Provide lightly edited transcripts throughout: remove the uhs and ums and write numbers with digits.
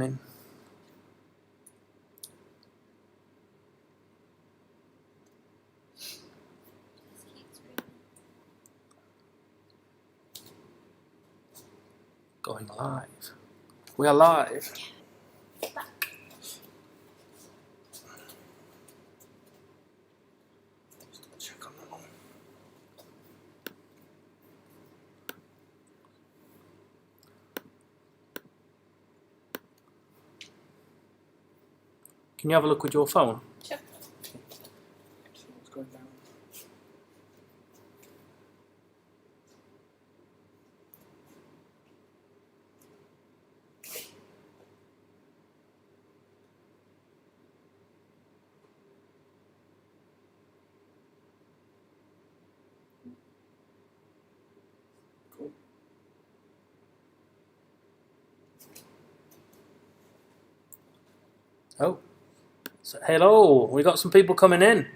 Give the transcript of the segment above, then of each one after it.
in. Going live. We are live. Check on that one. Can you have a look with your phone? Sure. See what's going down. Cool. Oh. So, hello, we got some people coming in.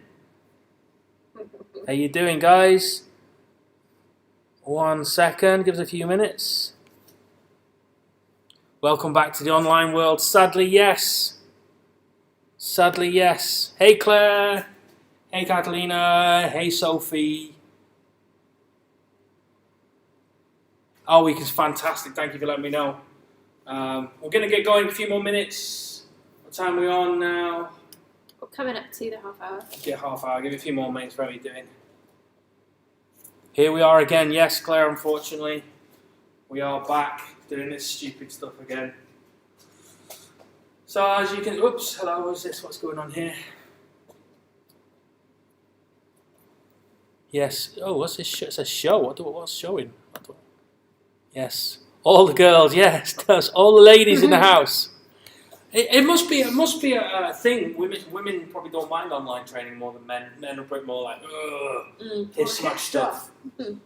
How you doing, guys? 1 second, give us a few minutes. Welcome back to the online world. Sadly, yes. Sadly, yes. Hey, Claire. Hey, Catalina. Hey, Sophie. Our week is fantastic. Thank you for letting me know. We're going to get going in a few more minutes. What time are we on now? We're coming up to the half hour. Get half hour. Give it a few more minutes. What are you doing? Here we are again. Yes, Claire, unfortunately. We are back doing this stupid stuff again. So as you can... Oops, hello, what's this? What's going on here? Yes. Oh, what's this? It says show. What's showing? Yes. All the girls, yes. That's all the ladies in the house. It must be a thing. Women probably don't mind online training more than men. Men are probably more like, this much stuff. It's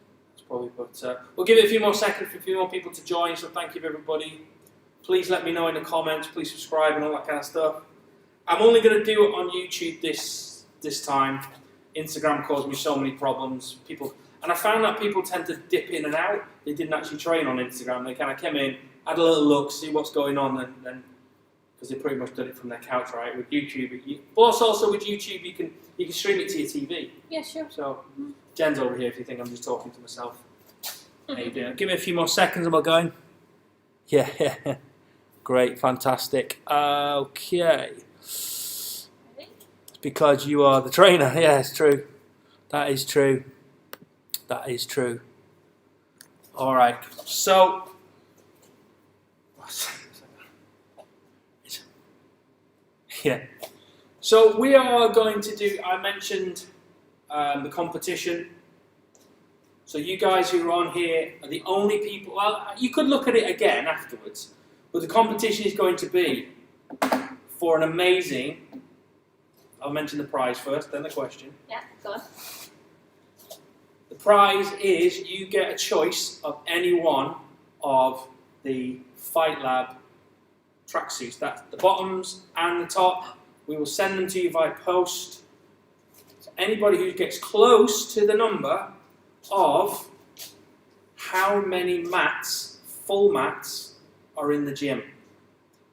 probably, but we'll give it a few more seconds for a few more people to join. So thank you, everybody. Please let me know in the comments. Please subscribe and all that kind of stuff. I'm only going to do it on YouTube this time. Instagram caused me so many problems. And I found that people tend to dip in and out. They didn't actually train on Instagram. They kind of came in, had a little look, see what's going on, and then. Because they pretty much did it from their couch, right? With YouTube, also with YouTube, you can stream it to your TV. Yeah, sure. So, Jen's over here if you think I'm just talking to myself. How you doing? Give me a few more seconds and we're going. Yeah, great, fantastic. Okay. It's because you are the trainer. Yeah, it's true. That is true. That is true. All right. So. Yeah. So we are going to do, I mentioned the competition. So you guys who are on here are the only people, well, you could look at it again afterwards, but the competition is going to be for an amazing, I'll mention the prize first, then the question. Yeah, go on. The prize is you get a choice of any one of the Fight Lab tracksuits. That's the bottoms and the top. We will send them to you via post. So anybody who gets close to the number of how many mats, full mats, are in the gym.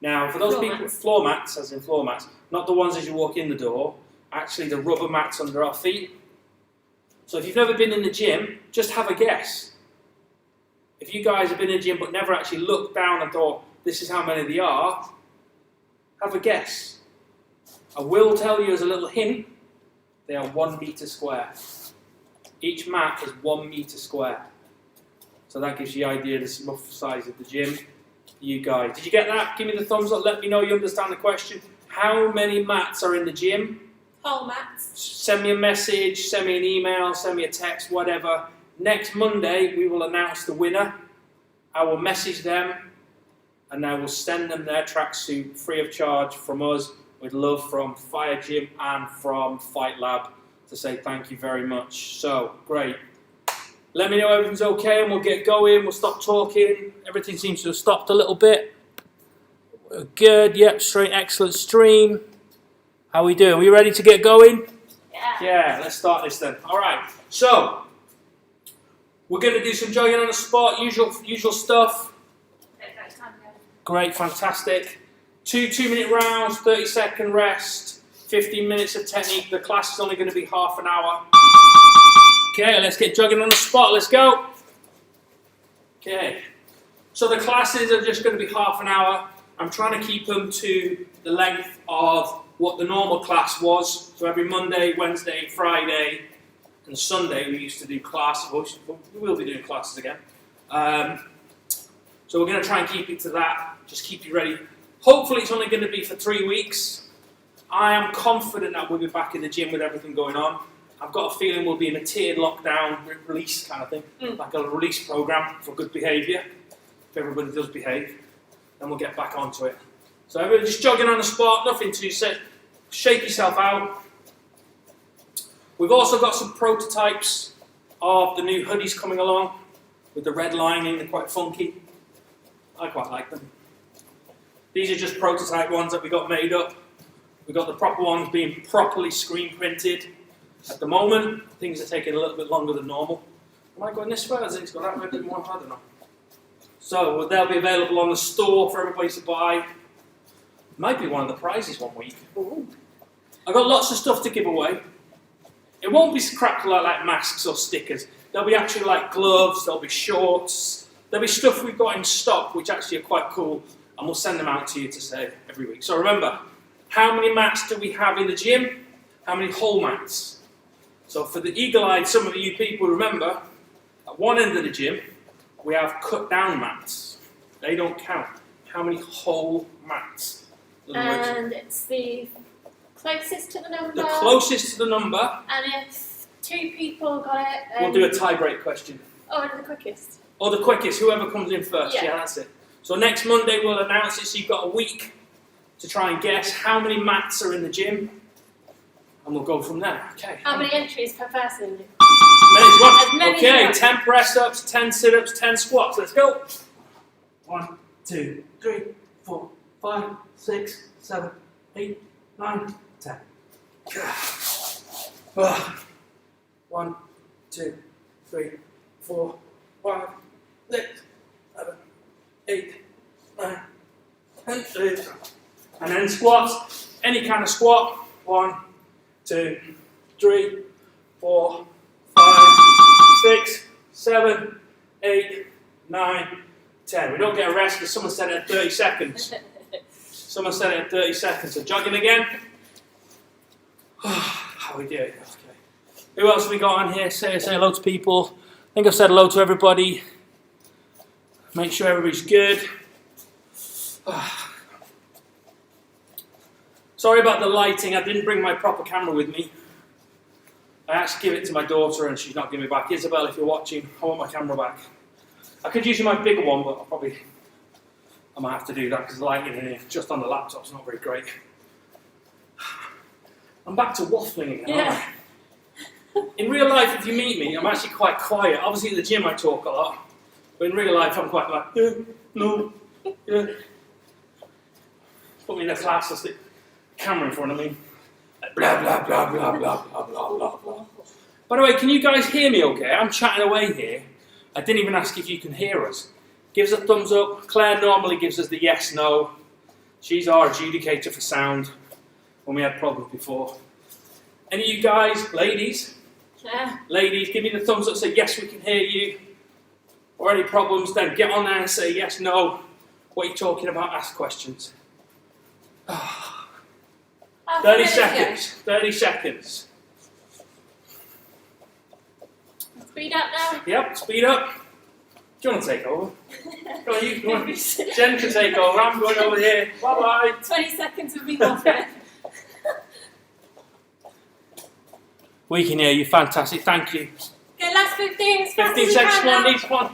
Now, for those people, floor mats, as in floor mats, not the ones as you walk in the door, actually the rubber mats under our feet. So if you've never been in the gym, just have a guess. If you guys have been in the gym but never actually looked down and thought, this is how many there are, have a guess. I will tell you as a little hint, they are 1 meter square. Each mat is 1 meter square. So that gives you the idea of the rough size of the gym. You guys, did you get that? Give me the thumbs up, let me know you understand the question. How many mats are in the gym? Whole mats. Send me a message, send me an email, send me a text, whatever. Next Monday, we will announce the winner. I will message them. And I will send them their tracksuit free of charge from us, with love from Fire Gym and from Fight Lab, to say thank you very much. So, great. Let me know everything's okay and we'll get going. We'll stop talking. Everything seems to have stopped a little bit. We're good. Yep, straight, excellent stream. How are we doing? Are we ready to get going? Yeah. Yeah, let's start this then. All right. So, we're going to do some jogging on the spot, usual stuff. Great, fantastic. 2 2-minute rounds, 30-second rest, 15 minutes of technique. The class is only going to be half an hour. Okay, let's get jogging on the spot. Let's go. Okay, so the classes are just going to be half an hour. I'm trying to keep them to the length of what the normal class was. So every Monday, Wednesday, Friday, and Sunday we used to do classes. We will be doing classes again. So we're going to try and keep it to that. Just keep you ready. Hopefully it's only going to be for 3 weeks. I am confident that we'll be back in the gym with everything going on. I've got a feeling we'll be in a tiered lockdown release kind of thing, like a release program for good behaviour. If everybody does behave, then we'll get back onto it. So everybody just jogging on the spot, nothing too set. Shake yourself out. We've also got some prototypes of the new hoodies coming along with the red lining. They're quite funky. I quite like them. These are just prototype ones that we got made up. We've got the proper ones being properly screen printed. At the moment, things are taking a little bit longer than normal. Am I going this way or has it got that way a bit more? I don't know. So they'll be available on the store for everybody to buy. Might be one of the prizes one week. Ooh. I've got lots of stuff to give away. It won't be crap like masks or stickers. There'll be actually like gloves, there'll be shorts, there'll be stuff we've got in stock which actually are quite cool, and we'll send them out to you to say every week. So remember, how many mats do we have in the gym? How many whole mats? So for the eagle-eyed, some of you people remember, at one end of the gym, we have cut-down mats. They don't count. How many whole mats? And it's the closest to the number. The closest to the number. And if 2 people got it, We'll do a tie-break question. Oh, and the quickest. Or the quickest, whoever comes in first. Yeah. Yeah, that's it. So next Monday we'll announce it, so you've got a week to try and guess how many mats are in the gym. And we'll go from there. Okay. How many entries per person? Many as well. As many Okay, as 10 press-ups, 10 sit-ups, 10 squats. Let's go. 1, 2, 3, 4, 5, 6, 7, 8, 9, 10. 1, 2, 3, 4, 5, 6, 7, 8, 9, 10. And then squats. Any kind of squat. 1, 2, 3, 4, 5, 6, 7, 8, 9, 10. We don't get a rest because someone said it at 30 seconds. Someone said it at 30 seconds. So jogging again. How we do it? Okay. Who else have we got on here? Say hello to people. I think I've said hello to everybody. Make sure everybody's good. Sorry about the lighting. I didn't bring my proper camera with me. I actually give it to my daughter and she's not giving me back. Isabel, if you're watching, I want my camera back. I could use my bigger one, but I might have to do that because the lighting in here, just on the laptop's not very great. I'm back to waffling again, aren't I? In real life, if you meet me, I'm actually quite quiet. Obviously at the gym I talk a lot, but in real life I'm quite like, yeah, no, yeah. Put me in a class, I'll stick a camera in front of me. Blah, blah, blah, blah, blah, blah, blah, blah, blah. By the way, can you guys hear me okay? I'm chatting away here. I didn't even ask if you can hear us. Give us a thumbs up. Claire normally gives us the yes, no. She's our adjudicator for sound when we had problems before. Any of you guys, ladies? Yeah. Ladies, give me the thumbs up, say yes, we can hear you. Or any problems, then get on there and say yes, no. What are you talking about? Ask questions. 30 seconds. 30 seconds. Speed up now. Yep, speed up. Do you want to take over? Go on, you go on. Jen can take over. I'm going over here. Bye-bye. 20 seconds of me waffling. We can hear you. Fantastic. Thank you. Okay, last 15 as fast 15 as you seconds. can One, now. each one.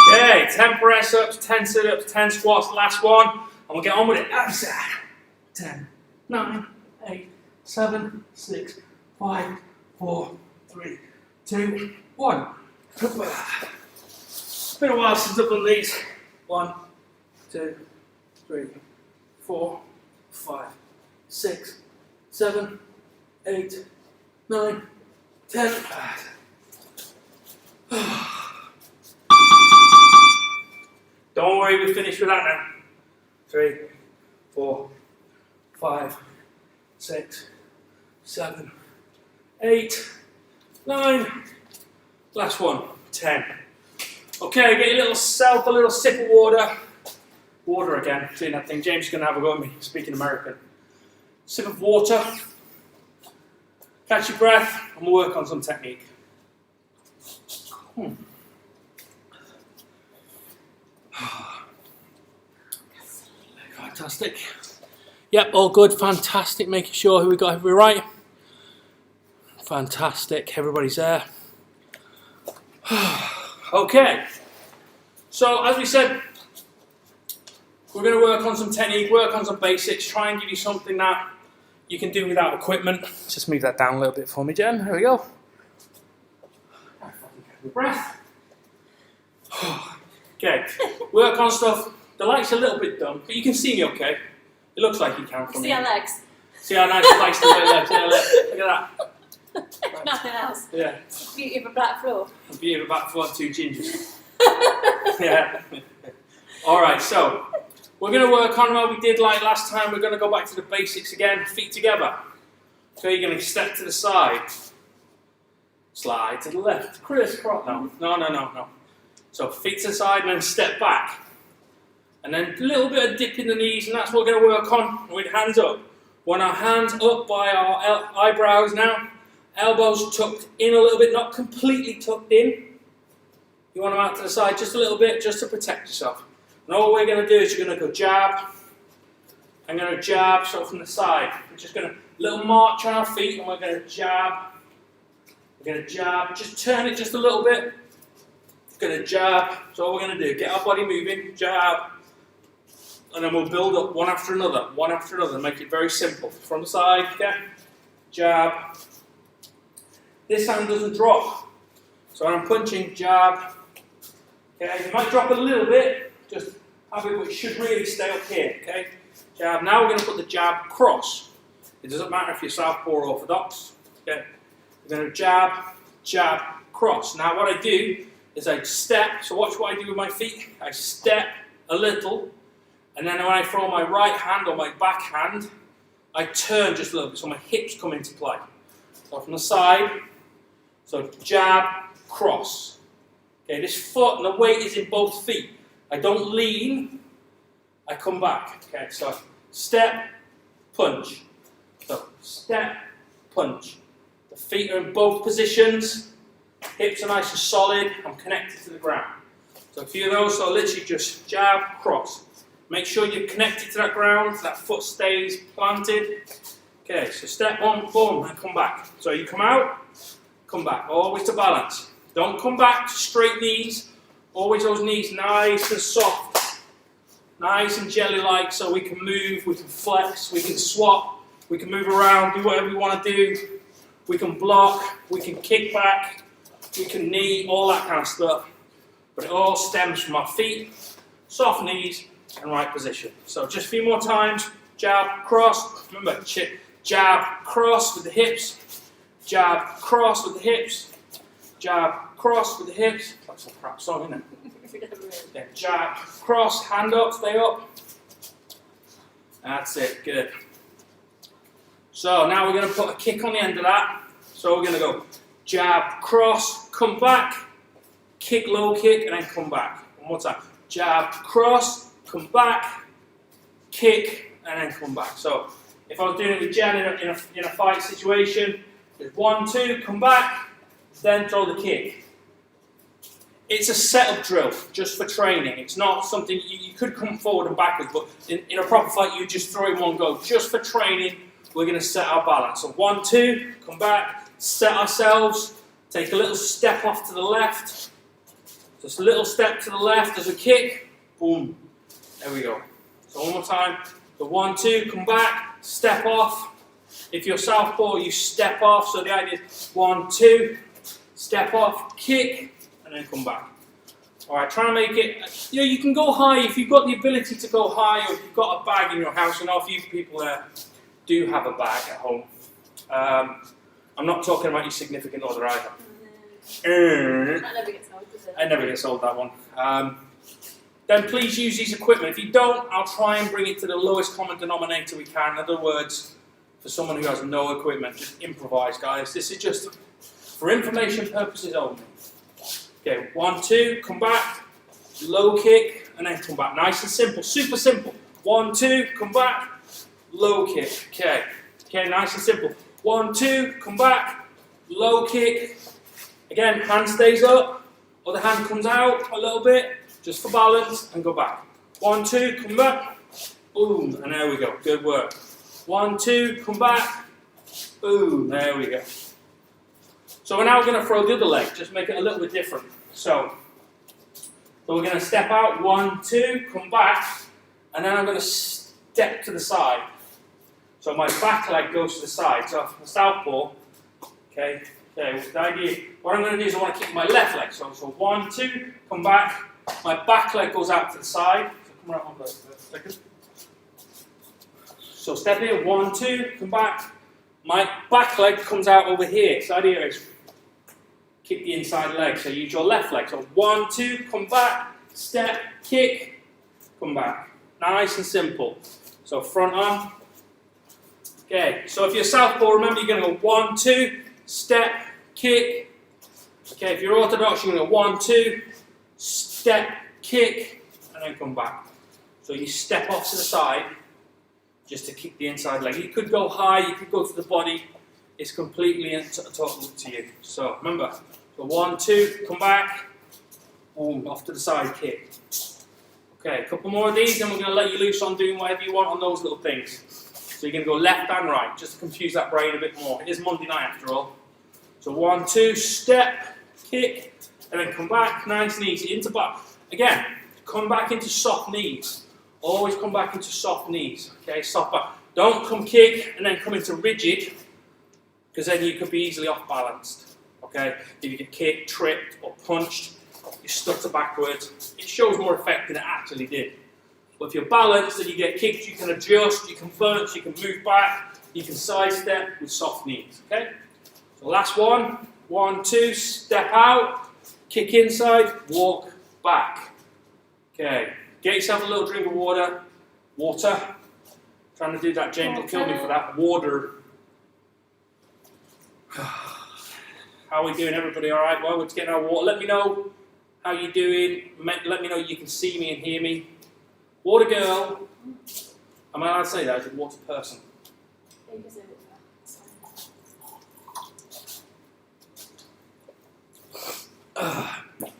Okay, 10 press-ups, 10 sit-ups, 10 squats, last one, and we'll get on with it. 10, 9, 8, 7, 6, 5, 4, 3, 2, 1. It's been a while since I've done these. 1, 2, 3, 4, 5, 6, 7, 8, 9, 10. Don't worry, we're finished with that now. 3, 4, 5, 6, 7, 8, 9. Last one, 10. Okay, get yourself a little sip of water. Water again, seeing that thing. James is going to have a go at me, speaking American. Sip of water. Catch your breath, and we'll work on some technique. Fantastic. Yep, all good, fantastic. Making sure who we got everybody right. Fantastic, everybody's there. Okay, so as we said, we're going to work on some technique, work on some basics, try and give you something that you can do without equipment. Just move that down a little bit for me, Jen. There we go. Breath. Okay, work on stuff. The light's a little bit dumb, but you can see me okay. It looks like you can from See here. our legs. See how nice the light's the way legs. Yeah, look at that. Nothing else. Yeah. Beauty of a black floor. The beauty of a back foot, 2 gingers. Yeah. Alright, so we're going to work on what we did like last time. We're going to go back to the basics again. Feet together. So you're going to step to the side. Slide to the left. Crisscross. No. So feet to the side and then step back. And then a little bit of dip in the knees, and that's what we're going to work on with hands up. Want our hands up by our eyebrows now. Elbows tucked in a little bit, not completely tucked in. You want them out to the side just a little bit, just to protect yourself. And all we're going to do is you're going to go jab. I'm going to jab, so from the side. We're just going to little march on our feet, and we're going to jab. We're going to jab. Just turn it just a little bit. We're going to jab. So all we're going to do, get our body moving, jab. And then we'll build up one after another, make it very simple. From the side, okay? Jab. This hand doesn't drop. So when I'm punching, jab. Okay, it might drop a little bit, just have it, but it should really stay up here, okay? Jab. Now we're going to put the jab cross. It doesn't matter if you're southpaw or orthodox, okay? We're going to jab, jab, cross. Now what I do is I step, so watch what I do with my feet. I step a little, and then when I throw my right hand or my back hand, I turn just a little bit, so my hips come into play. So from the side, so jab, cross. Okay, this foot and the weight is in both feet. I don't lean, I come back. Okay, so step, punch. So step, punch. The feet are in both positions, hips are nice and solid, I'm connected to the ground. So a few of those, so literally just jab, cross. Make sure you're connected to that ground, that foot stays planted. Okay, so step on, boom, and come back. So you come out, come back, always to balance. Don't come back to straight knees, always those knees nice and soft, nice and jelly-like, so we can move, we can flex, we can swap, we can move around, do whatever we want to do. We can block, we can kick back, we can knee, all that kind of stuff. But it all stems from our feet, soft knees, and right position. So just a few more times. Jab, cross. Remember, jab, cross with the hips. Jab, cross with the hips. Jab, cross with the hips. That's a crap song, isn't it? Then jab, cross, hand up, stay up. That's it, good. So now we're going to put a kick on the end of that. So we're going to go jab, cross, come back, kick, low kick, and then come back. One more time. Jab, cross, come back, kick, and then come back. So if I was doing it with Jen in a fight situation, it's 1, 2, come back, then throw the kick. It's a setup drill, just for training. It's not something, you could come forward and backwards, but in a proper fight, you just throw in one go. Just for training, we're going to set our balance. So 1, 2, come back, set ourselves, take a little step off to the left. Just a little step to the left as a kick, boom. There we go. So one more time. So 1, 2, come back, step off. If you're southpaw, you step off. So the idea is 1, 2, step off, kick, and then come back. All right, try and make it, you can go high if you've got the ability to go high, or if you've got a bag in your house, and a few people there. do have a bag at home. I'm not talking about your significant other either. That never gets old, does it? I never get sold that one. Then please use these equipment. If you don't, I'll try and bring it to the lowest common denominator we can. In other words, for someone who has no equipment, just improvise, guys. This is just for information purposes only. Okay, 1, 2, come back, low kick, and then come back. Nice and simple, super simple. 1, 2, come back, low kick. Okay, nice and simple. 1, 2, come back, low kick. Again, hand stays up, other hand comes out a little bit, just for balance, and go back. 1, 2, come back, boom, and there we go. Good work. 1, 2, come back, boom, there we go. So we're now going to throw the other leg, just make it a little bit different. So we're going to step out, 1, 2, come back, and then I'm going to step to the side. So my back leg goes to the side. So from the southpaw, okay, the idea, what I'm going to do is I want to kick my left leg. So 1, 2, come back, my back leg goes out to the side. So come right on the second. So step here, 1, 2, come back. My back leg comes out over here. So the idea is kick the inside leg. So use your left leg. So 1, 2, come back, step, kick, come back. Nice and simple. So front arm. Okay, so if you're southpaw, remember you're going to go 1, 2, step, kick. Okay, if you're orthodox, you're going to go 1, 2, step, kick, and then come back. So you step off to the side just to kick the inside leg. You could go high, you could go to the body. It's completely and totally up to you. So remember, so 1, 2, come back, boom, off to the side, kick. Okay, a couple more of these, and we're going to let you loose on doing whatever you want on those little things. So you're going to go left and right, just to confuse that brain a bit more. It is Monday night after all. So 1, 2, step, kick, and then come back, nice and easy, into back. Again, come back into soft knees. Always come back into soft knees, okay, soft back. Don't come kick and then come into rigid, because then you could be easily off balanced, okay? If you get kicked, tripped, or punched, you stutter backwards. It shows more effect than it actually did. But if you're balanced and you get kicked, you can adjust, you can punch, you can move back, you can sidestep with soft knees, okay? So last one, 1, 2, step out, kick inside, walk back. Okay, get yourself a little drink of water. Trying to do that, James will kill me for that. Water. How are we doing, everybody? All right, well, we're just getting our water. Let me know how you're doing. Let me know you can see me and hear me. Water girl. Am I allowed to say that? Is it water person?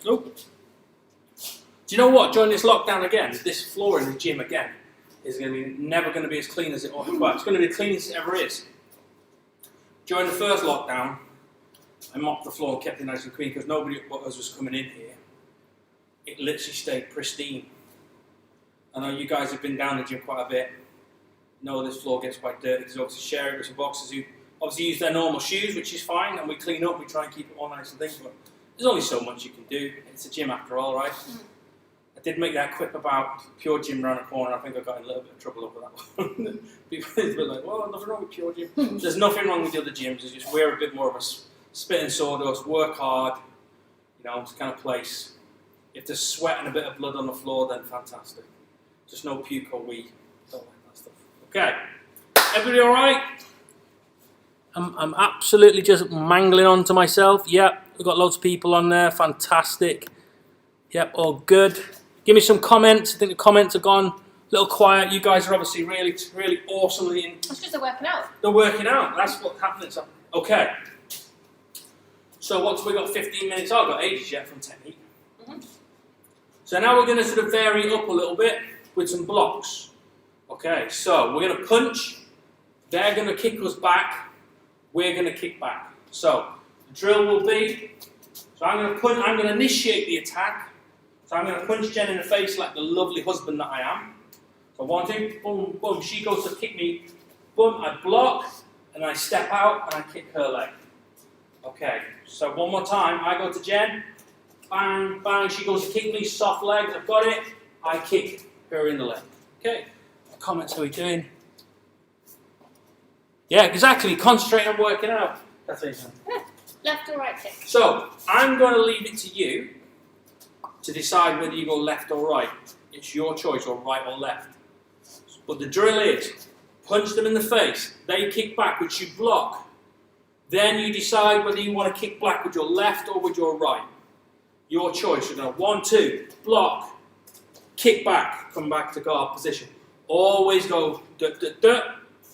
Nope. Do you know what? During this lockdown again, this floor in the gym again is going to be never going to be as clean as it was. Well, it's going to be the cleanest it ever is. During the first lockdown, I mopped the floor and kept it nice and clean because nobody but us was coming in here. It literally stayed pristine. I know you guys have been down the gym quite a bit. Know this floor gets quite dirty because obviously share it with some boxers who obviously use their normal shoes, which is fine, and we clean up, we try and keep it all nice and things, but there's only so much you can do. It's a gym after all, right? I did make that quip about Pure Gym around the corner. I think I got in a little bit of trouble over that one. People were like, well, nothing wrong with Pure Gym. There's nothing wrong with the other gyms. It's just we're a bit more of a spit and sawdust, work hard, you know, it's the kind of place. If there's sweat and a bit of blood on the floor, then fantastic. Just no puke or wee. Don't like that stuff. Okay. Everybody all right? I'm absolutely just mangling on to myself. Yep, we've got loads of people on there. Fantastic. Yep, all good. Give me some comments. I think the comments have gone a little quiet. You guys are obviously really, really awesomely in. It's just they're working out. They're working out. That's what's happening. So, okay. So once we got 15 minutes, I've got ages yet from technique. So now we're going to sort of vary up a little bit with some blocks. Okay, so we're going to punch. They're going to kick us back. We're going to kick back. So the drill will be, so I'm going to punch, I'm going to initiate the attack. So I'm going to punch Jen in the face like the lovely husband that I am. So 1, 2, boom, boom. She goes to kick me. Boom, I block, and I step out, and I kick her leg. Okay, so one more time. I go to Jen. Bang, bang. She goes to kick me. Soft leg. I've got it. I kick her in the leg. Okay. Comments, how are we doing? Yeah, exactly. Concentrate on working out. That's it. Left or right kick? So, I'm going to leave it to you to decide whether you go left or right. It's your choice, or right or left. But the drill is, punch them in the face. They kick back, which you block. Then you decide whether you want to kick back with your left or with your right. Your choice. You know, 1, 2, block, kick back, come back to guard position. Always go duh, duh, duh,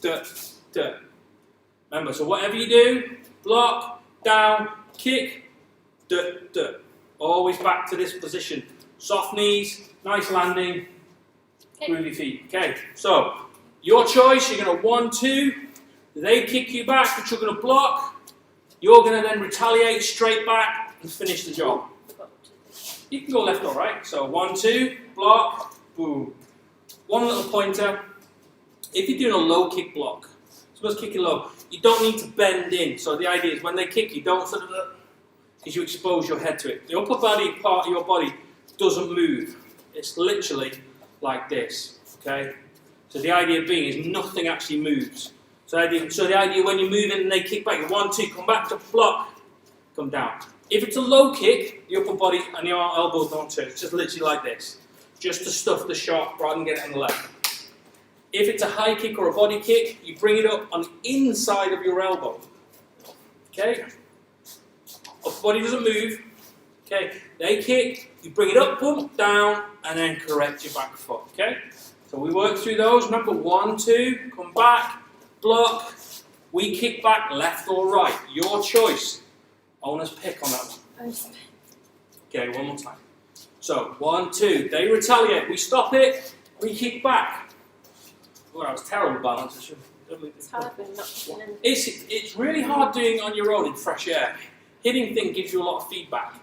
duh, duh. Remember, so whatever you do, block, down, kick, duh, duh. Always back to this position. Soft knees, nice landing, groovy feet. Okay, so your choice, you're going to 1, 2. They kick you back, but you're going to block. You're going to then retaliate straight back and finish the job. You can go left or right. So 1, 2, block, boom. One little pointer. If you're doing a low kick block, suppose kicking low, you don't need to bend in. So the idea is when they kick you, don't sort of, because you expose your head to it. The upper body part of your body doesn't move. It's literally like this. Okay. So the idea being is nothing actually moves. So the idea when you move in and they kick back, 1, 2, come back to block, come down. If it's a low kick, the upper body and your elbows don't turn. It's just literally like this. Just to stuff the shot rather than get it on the left. If it's a high kick or a body kick, you bring it up on the inside of your elbow. Okay? Upper body doesn't move. Okay? They kick, you bring it up, boom, down, and then correct your back foot. Okay? So we work through those. Remember, 1, 2, come back, block. We kick back left or right. Your choice. Owner's pick on that one. Okay, one more time. So, 1, 2. They retaliate. We stop it. We kick back. Oh, that was terrible balance. It's hard when not feeling. It's really hard doing it on your own in fresh air. Hitting thing gives you a lot of feedback.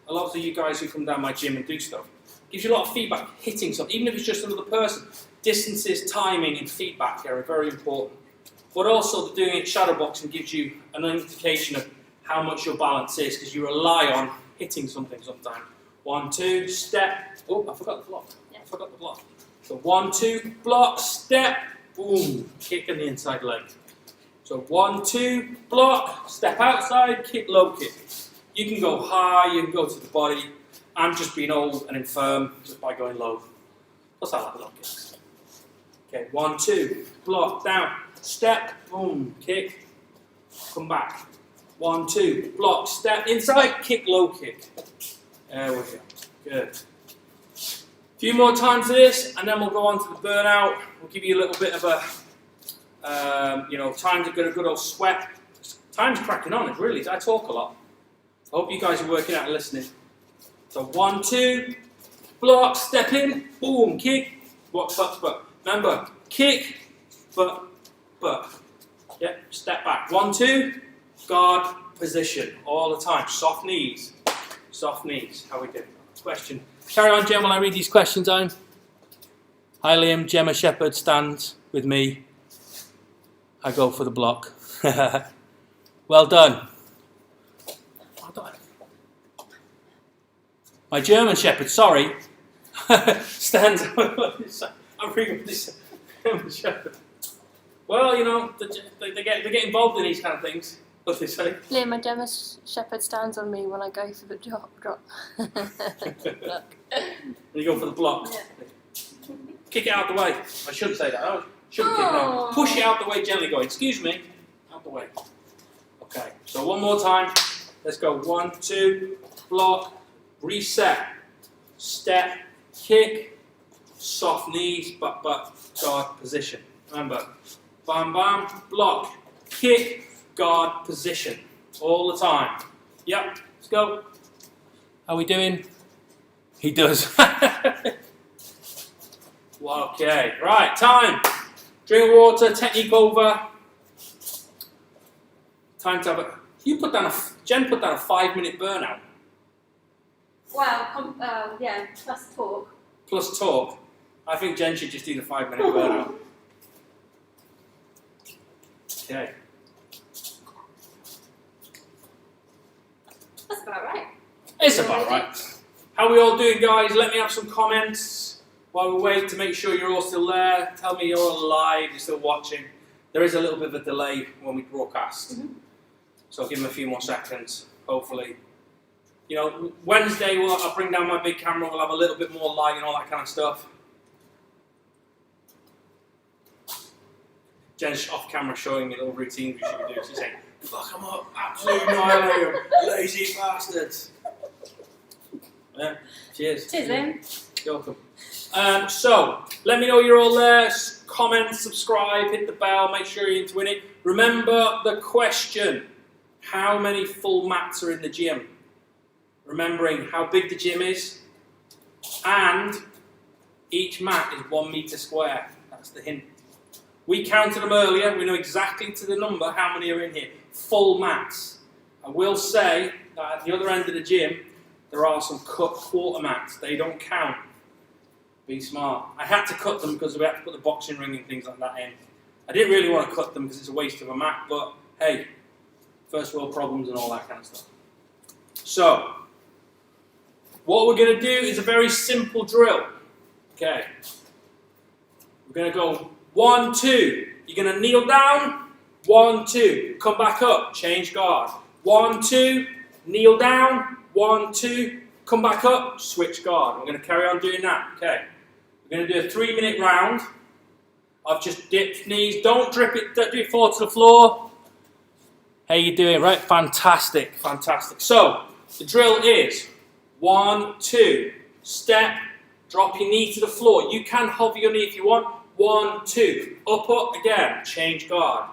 A lot of you guys who come down my gym and do stuff, gives you a lot of feedback. Hitting something, even if it's just another person. Distances, timing, and feedback here are very important. But also doing it shadow boxing gives you an indication of how much your balance is, because you rely on hitting something sometimes. 1, 2, step. Oh, I forgot the block. Yeah. I forgot the block. So 1, 2, block, step, boom, kick in the inside leg. So 1, 2, block, step outside, kick, low kick. You can go high, you can go to the body. I'm just being old and infirm just by going low. What's that like low kicks? Okay, 1, 2, block, down, step, boom, kick, come back. 1, 2, block, step, inside, kick, low kick. There we go. Good. A few more times of this, and then we'll go on to the burnout. We'll give you a little bit of a, time to get a good old sweat. Time's cracking on, it really is. I talk a lot. I hope you guys are working out and listening. So 1, 2, block, step in, boom, kick, what, but. Remember, kick, but. Yep, step back. 1, 2, guard, position, all the time. Soft knees. How we do? Question. Carry on, Jem, while I read these questions down. Hi, Liam. Gemma Shepherd stands with me. I go for the block. Well done. My German Shepherd, sorry, stands. I'm reading this German Shepherd. Well, you know, they get involved in these kind of things. What they say? Liam, my Gemma Shepherd stands on me when I go for the drop. Look. You go for the block. Yeah. Kick it out the way. I should say that. I shouldn't kick it out. Push it out the way gently going. Excuse me. Out the way. Okay. So one more time. Let's go. 1, 2, block, reset, step, kick, soft knees, but guard position. Remember, bam, bam, block, kick, guard position, all the time. Yep, let's go. How are we doing? He does. Well, okay, right, time. Drink of water, technique over. Time to have a. Jen put down a 5-minute burnout. Wow, yeah, plus talk. Plus talk. I think Jen should just do the 5-minute burnout. Okay. That's about right. It's about right. How are we all doing, guys? Let me have some comments while we wait to make sure you're all still there. Tell me you're all alive, you're still watching. There is a little bit of a delay when we broadcast. Mhm. So I'll give them a few more seconds, hopefully. You know, Wednesday I'll bring down my big camera, we'll have a little bit more light and all that kind of stuff. Jen's off camera showing me little routines we should do. She's saying, fuck them up, absolute annihilate them, lazy bastards. Yeah, cheers. Cheers, Liam. You're welcome. So, let me know you're all there. Comment, subscribe, hit the bell, make sure you're into it. Remember the question, how many full mats are in the gym? Remembering how big the gym is, and each mat is 1 metre square. That's the hint. We counted them earlier, we know exactly to the number how many are in here. Full mats. I will say that at the other end of the gym, there are some cut quarter mats. They don't count. Be smart. I had to cut them because we had to put the boxing ring and things like that in. I didn't really want to cut them because it's a waste of a mat, but hey, first world problems and all that kind of stuff. So, what we're going to do is a very simple drill. Okay. We're going to go 1, 2. You're going to kneel down. 1, 2. Come back up. Change guard. 1, 2. Kneel down. 1, 2. Come back up. Switch guard. We're going to carry on doing that. Okay. We're going to do a 3-minute round of just dipped knees. Don't drip it. Don't do it fall to the floor. How you doing? Right. Fantastic. Fantastic. So the drill is 1, 2. Step. Drop your knee to the floor. You can hover your knee if you want. 1, 2. Up, up again. Change guard.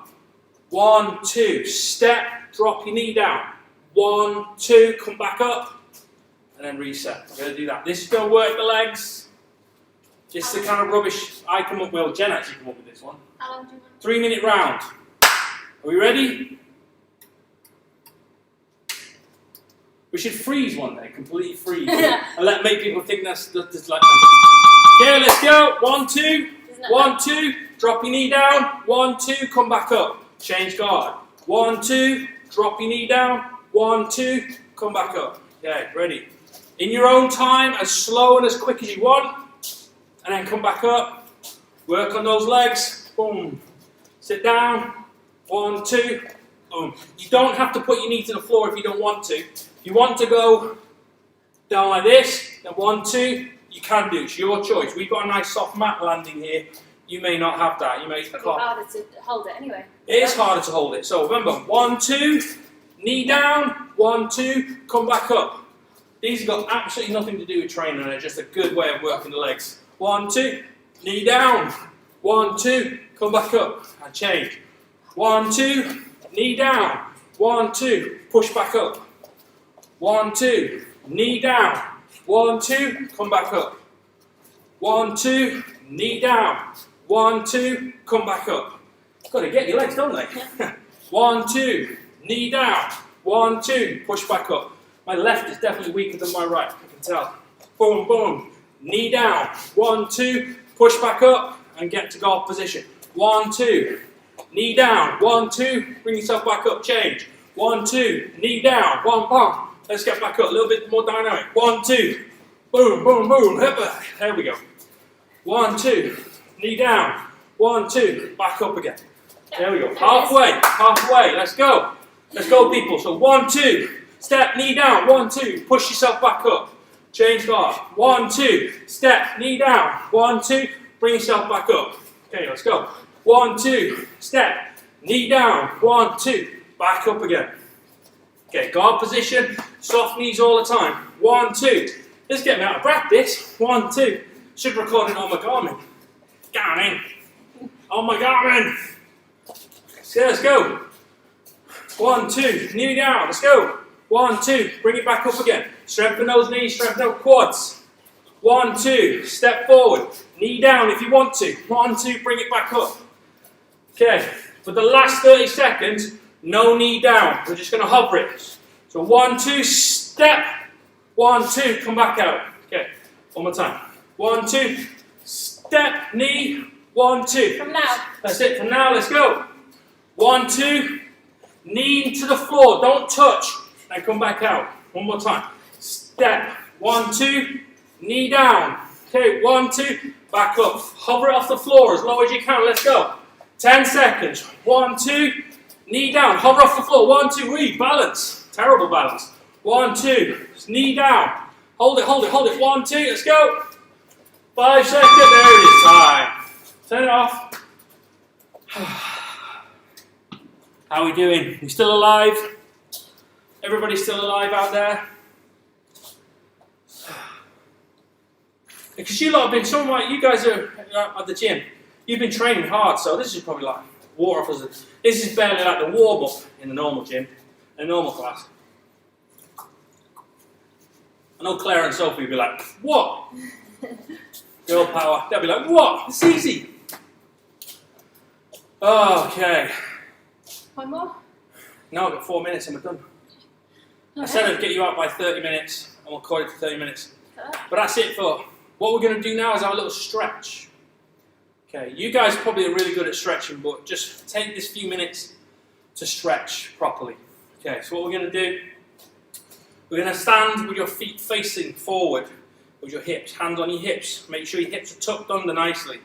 1, 2. Step. Drop your knee down. 1, 2. Come back up. And then reset. We're going to do that. This is going to work the legs. This is the kind of rubbish I come up with. Well, Jen actually come up with this one. How long do you want? 3-minute round. Are we ready? We should freeze one day. Completely freeze. And make people think that's like... Okay, let's go. 1, 2. 1, 2. Drop your knee down. 1, 2. Come back up. Change guard. 1, 2. Drop your knee down. 1, 2. Come back up. Okay, ready. In your own time, as slow and as quick as you want. And then come back up. Work on those legs. Boom. Sit down. 1, 2. Boom. You don't have to put your knee to the floor if you don't want to. If you want to go down like this, then 1, 2, you can do. It's your choice. We've got a nice soft mat landing here. You may not have that. You may It's harder to hold it anyway. It is harder to hold it. So remember, 1, 2, knee down. 1, 2, come back up. These have got absolutely nothing to do with training. They're just a good way of working the legs. 1, 2, knee down. 1, 2, come back up and change. 1, 2, knee down. 1, 2, push back up. 1, 2, knee down. 1, 2, come back up. 1, 2, knee down. 1, 2, come back up. Got to get your legs, don't they? 1, 2, knee down. 1, 2, push back up. My left is definitely weaker than my right, I can tell. Boom, boom. Knee down. 1, 2, push back up and get to guard position. 1, 2, knee down. 1, 2, bring yourself back up, change. 1, 2, knee down. 1, boom. Let's get back up, a little bit more dynamic. 1, 2, boom, boom, boom. There we go. 1, 2, knee down. 1, 2, back up again. There we go. Halfway, halfway. Let's go. Let's go, people. So 1, 2, step, knee down. 1, 2, push yourself back up. Change guard. 1, 2, step, knee down. 1, 2, bring yourself back up. Okay, let's go. 1, 2, step, knee down. 1, 2, back up again. Okay, guard position, soft knees all the time. 1, 2. Let's get me out of practice. 1, 2. Should record it on my Garmin. Garmin. On my Garmin. So let's go. 1, 2. Knee down. Let's go. 1, 2. Bring it back up again. Strengthen those knees. Strengthen those quads. 1, 2. Step forward. Knee down if you want to. 1, 2. Bring it back up. Okay. For the last 30 seconds, no knee down. We're just going to hover it. So 1, 2. Step. 1, 2. Come back out. Okay. One more time. 1, 2. Step. Knee. 1, 2. From now. That's it. From now, let's go. 1, 2. Knee to the floor. Don't touch. And come back out. One more time. Step. 1, 2. Knee down. Okay. 1, 2. Back up. Hover it off the floor as low as you can. Let's go. 10 seconds. 1, 2, knee down, hover off the floor. 1, 2, balance. Terrible balance. 1, 2, knee down. Hold it, hold it, hold it. 1, 2, let's go. 5 seconds, there it is, time. Turn it off. How are we doing? We still alive? Everybody still alive out there? Because you lot have been, you guys are at the gym. You've been training hard, so this is probably like water off as this is barely like the warm up in the normal gym, in a normal class. I know Claire and Sophie will be like, what? Girl power. They'll be like, what? It's easy. Okay. One more? No, I've got 4 minutes and we're done. I said I'd get you out by 30 minutes, and we'll call it 30 minutes. But that's it for what we're going to do now is our little stretch. Okay, you guys probably are really good at stretching, but just take this few minutes to stretch properly. Okay, so what we're going to do, we're going to stand with your feet facing forward with your hips, hands on your hips. Make sure your hips are tucked under nicely.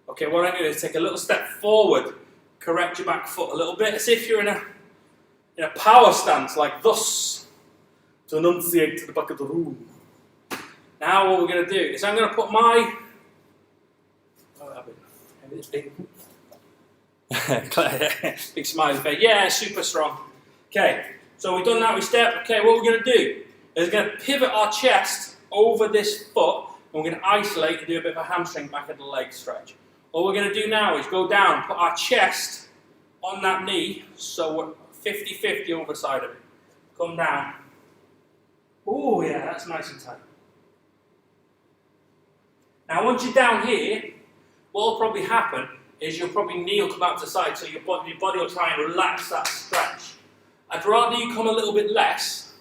Okay, what I'm going to do is take a little step forward, correct your back foot a little bit, as if you're in a power stance, like thus, to enunciate to the back of the room. Now what we're going to do is I'm going to put my... big smiley face. Yeah, super strong. Okay, so we've done that, we step. Okay, what we're going to do is we're going to pivot our chest over this foot, and we're going to isolate and do a bit of a hamstring back of the leg stretch. What we're going to do now is go down, put our chest on that knee, so we're 50-50 over the side of it. Come down. Oh yeah, that's nice and tight. Now once you're down here, what will probably happen is your knee will come out to the side, so your body will try and relax that stretch. I'd rather you come a little bit less,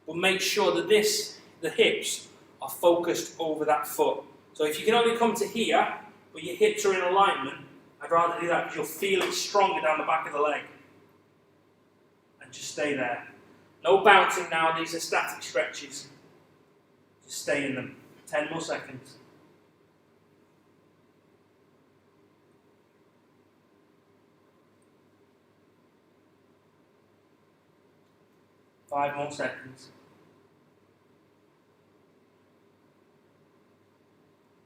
but make sure that the hips are focused over that foot. So if you can only come to here, but your hips are in alignment, I'd rather do that because you'll feel it stronger down the back of the leg. And just stay there. No bouncing now, these are static stretches. Just stay in them. 10 more seconds. Five more seconds.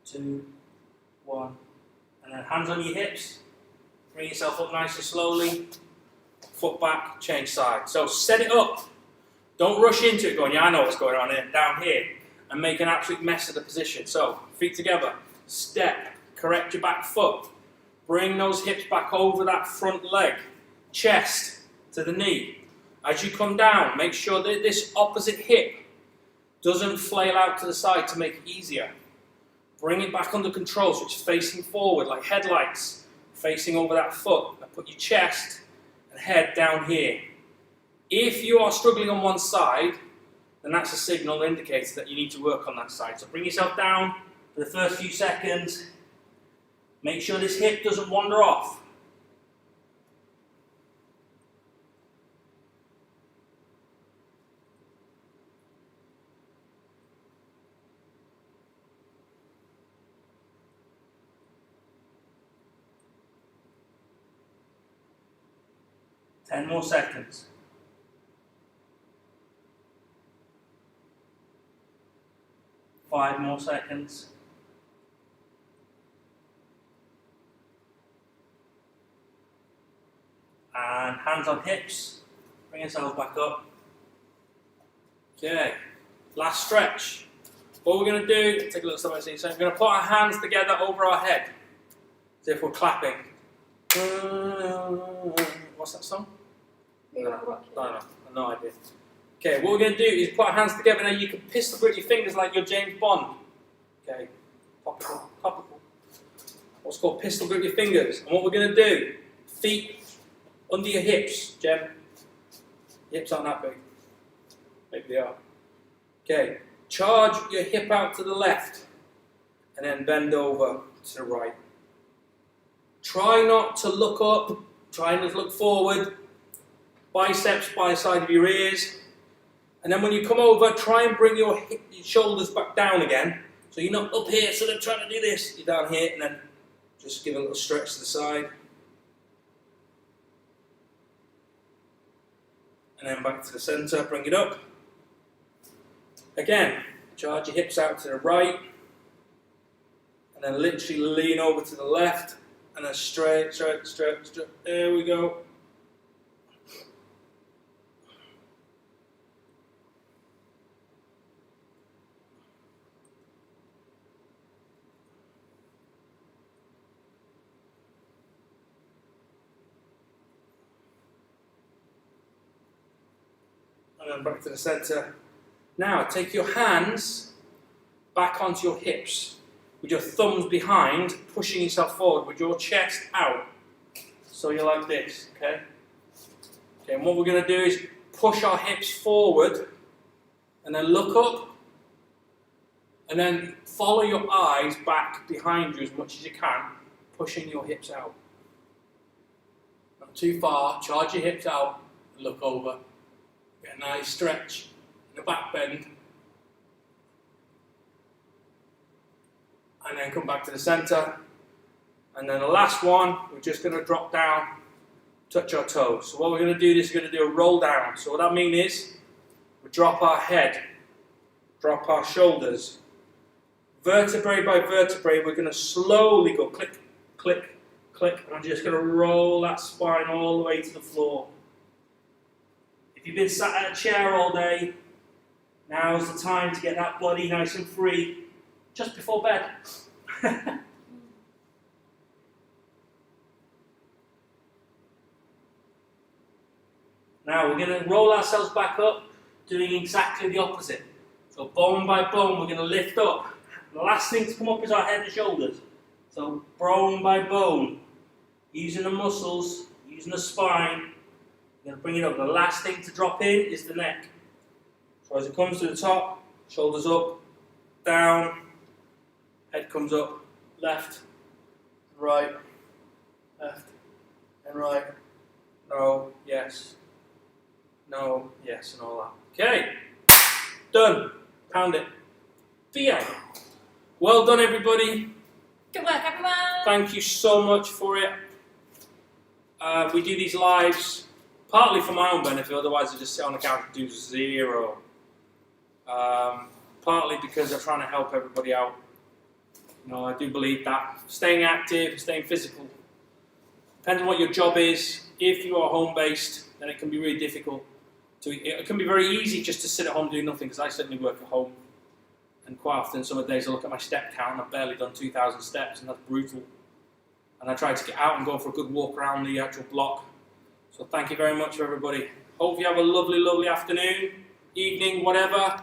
2, 1. And then hands on your hips. Bring yourself up nice and slowly. Foot back, change side. So set it up. Don't rush into it going, yeah, I know what's going on here, down here. And make an absolute mess of the position. So, feet together. Step. Correct your back foot. Bring those hips back over that front leg. Chest to the knee. As you come down, make sure that this opposite hip doesn't flail out to the side to make it easier. Bring it back under control so it's facing forward like headlights, facing over that foot. Now put your chest and head down here. If you are struggling on one side, then that's a signal indicator that you need to work on that side. So bring yourself down for the first few seconds. Make sure this hip doesn't wander off. Ten more seconds. Five more seconds. And hands on hips. Bring yourself back up. Okay. Last stretch. What we're going to do, take a little step by step. So we're going to put our hands together over our head. As if we're clapping. What's that song? No idea. Okay, what we're going to do is put our hands together. Now you can pistol grip your fingers like you're James Bond. Okay, topical. What's called pistol grip your fingers. And what we're going to do, feet under your hips, Jem. Your hips aren't that big. Maybe they are. Okay, charge your hip out to the left and then bend over to the right. Try not to look up, try not to look forward. Biceps by the side of your ears. And then when you come over, try and bring your shoulders back down again. So you're not up here sort of trying to do this. You're down here and then just give a little stretch to the side. And then back to the centre, bring it up. Again, charge your hips out to the right. And then literally lean over to the left. And then straight, straight, straight, straight. There we go. And then back to the centre. Now take your hands back onto your hips with your thumbs behind, pushing yourself forward with your chest out. So you're like this, okay? Okay, and what we're going to do is push our hips forward and then look up and then follow your eyes back behind you as much as you can, pushing your hips out. Not too far, charge your hips out and look over. Get a nice stretch in the back bend. And then come back to the centre. And then the last one, we're just going to drop down, touch our toes. So what we're going to do is we're going to do a roll down. So what that means is, we drop our head, drop our shoulders. Vertebrae by vertebrae, we're going to slowly go click, click, click. And I'm just going to roll that spine all the way to the floor. If you've been sat at a chair all day, now's the time to get that body nice and free, just before bed. Now we're going to roll ourselves back up, doing exactly the opposite. So bone by bone, we're going to lift up. The last thing to come up is our head and shoulders. So bone by bone, using the muscles, using the spine. We're going to bring it up. The last thing to drop in is the neck. So as it comes to the top, shoulders up, down, head comes up, left, right, left, and right. No, yes, no, yes, and all that. Okay, done. Pound it. Via. Well done, everybody. Good work, everyone. Thank you so much for it. We do these lives partly for my own benefit, otherwise I just sit on the couch and do zero. Partly because I'm trying to help everybody out. You know, I do believe that staying active, staying physical, depending on what your job is. If you are home-based, then it can be really difficult. It can be very easy just to sit at home doing nothing, because I certainly work at home. And quite often, some of the days I look at my step count and I've barely done 2,000 steps, and that's brutal. And I try to get out and go for a good walk around the actual block. So thank you very much for everybody. Hope you have a lovely, lovely afternoon, evening, whatever.